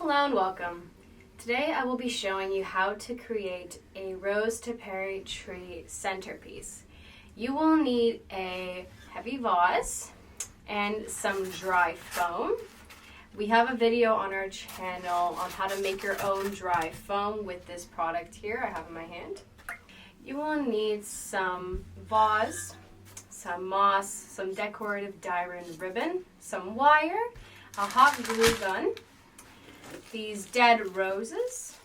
Hello and welcome. Today I will be showing you how to create a rose topiary tree centerpiece. You will need a heavy vase and some dry foam. We have a video on our channel on how to make your own dry foam with this product here I have in my hand. You will need some vase, some moss, some decorative diamond ribbon, some wire, a hot glue gun, these dead roses,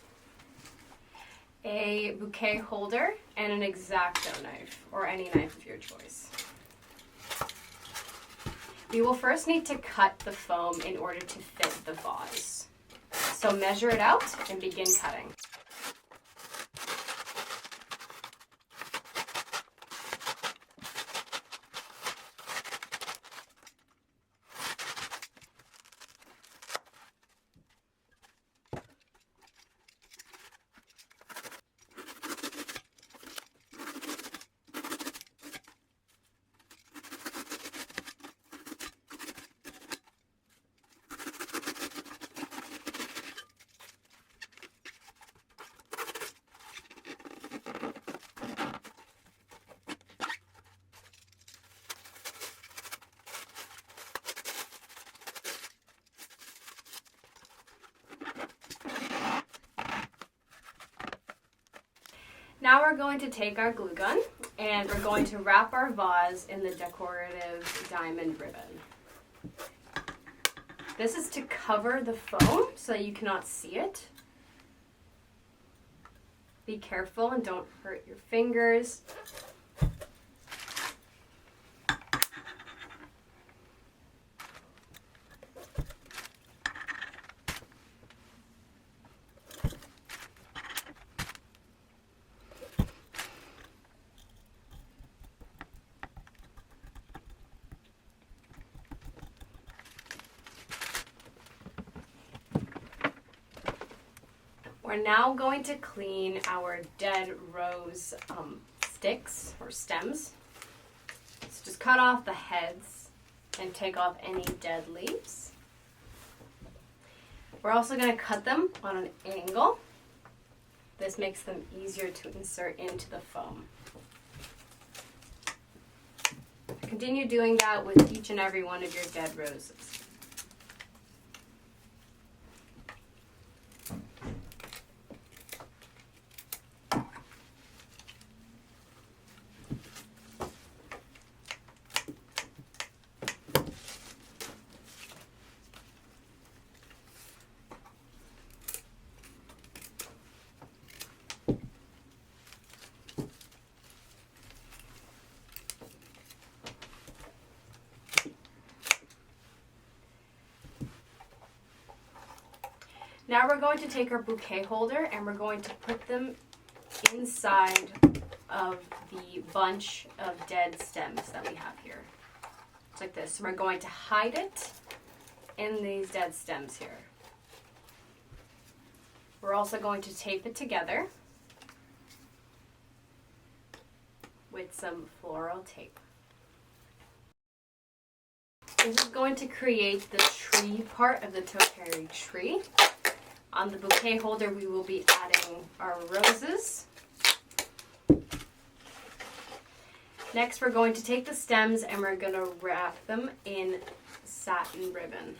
a bouquet holder, and an X-Acto knife, or any knife of your choice. We will first need to cut the foam in order to fit the vase. So measure it out and begin cutting. Now we're going to take our glue gun and we're going to wrap our vase in the decorative diamond ribbon. This is to cover the foam so you cannot see it. Be careful and don't hurt your fingers. We're now going to clean our dead rose sticks or stems. So just cut off the heads and take off any dead leaves. We're also going to cut them on an angle. This makes them easier to insert into the foam. Continue doing that with each and every one of your dead roses. Now we're going to take our bouquet holder and we're going to put them inside of the bunch of dead stems that we have here. It's like this. We're going to hide it in these dead stems here. We're also going to tape it together with some floral tape. This is going to create the tree part of the topiary tree. On the bouquet holder, we will be adding our roses. Next, we're going to take the stems and we're going to wrap them in satin ribbon.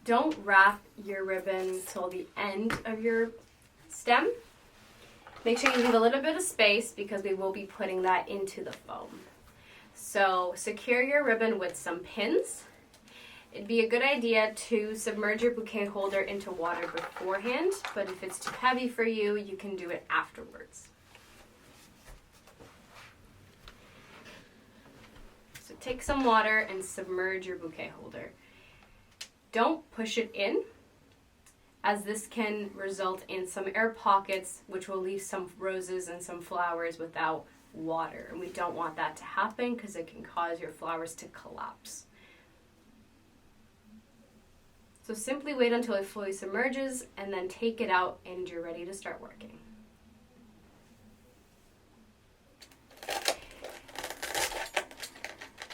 Don't wrap your ribbon till the end of your stem. Make sure you leave a little bit of space because we will be putting that into the foam. So secure your ribbon with some pins. It'd be a good idea to submerge your bouquet holder into water beforehand, but if it's too heavy for you, you can do it afterwards. So take some water and submerge your bouquet holder. Don't push it in, as this can result in some air pockets, which will leave some roses and some flowers without water. And we don't want that to happen because it can cause your flowers to collapse. So simply wait until it fully submerges and then take it out and you're ready to start working.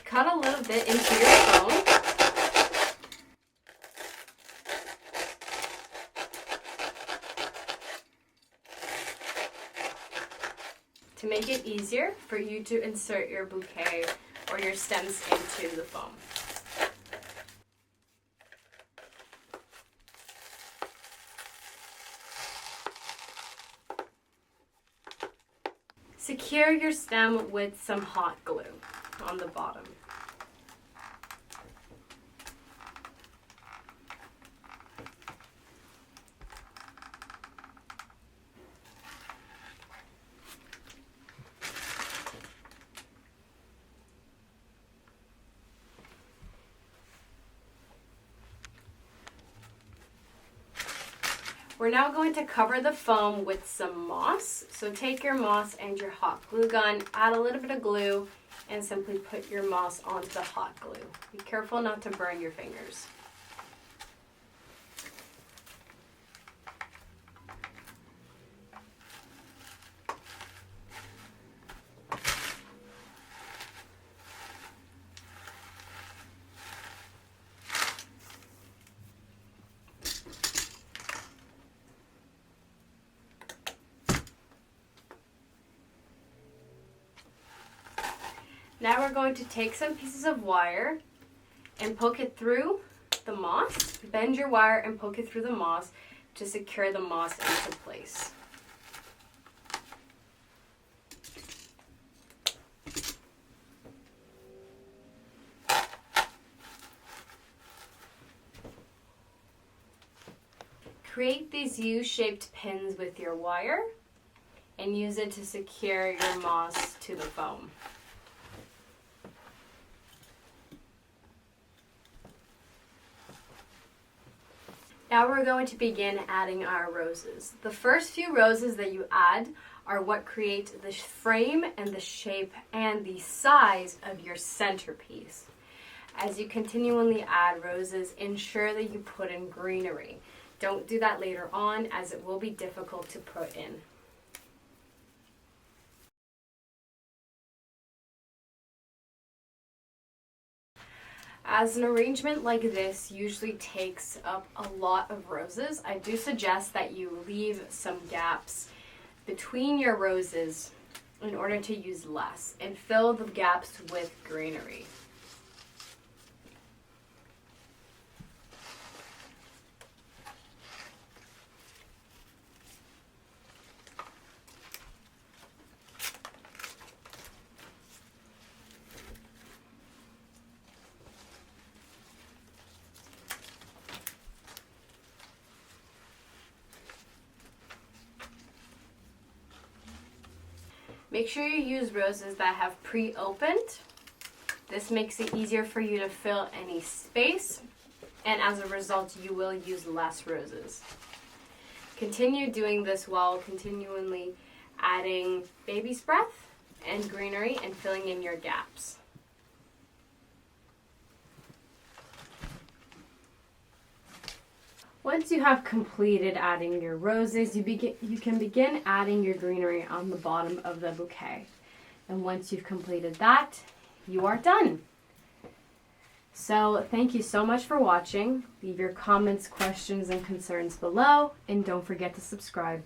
Cut a little bit into your foam. To make it easier for you to insert your bouquet or your stems into the foam. Secure your stem with some hot glue on the bottom. We're now going to cover the foam with some moss. So take your moss and your hot glue gun, add a little bit of glue, and simply put your moss onto the hot glue. Be careful not to burn your fingers. Now we're going to take some pieces of wire and poke it through the moss. Bend your wire and poke it through the moss to secure the moss into place. Create these U-shaped pins with your wire and use it to secure your moss to the foam. Now we're going to begin adding our roses. The first few roses that you add are what create the frame and the shape and the size of your centerpiece. As you continually add roses, ensure that you put in greenery. Don't do that later on, as it will be difficult to put in. As an arrangement like this usually takes up a lot of roses, I do suggest that you leave some gaps between your roses in order to use less, and fill the gaps with greenery. Make sure you use roses that have pre-opened. This makes it easier for you to fill any space, and as a result, you will use less roses. Continue doing this while continually adding baby's breath and greenery and filling in your gaps. Once you have completed adding your roses, you can begin adding your greenery on the bottom of the bouquet. And once you've completed that, you are done. So thank you so much for watching. Leave your comments, questions, and concerns below, and don't forget to subscribe.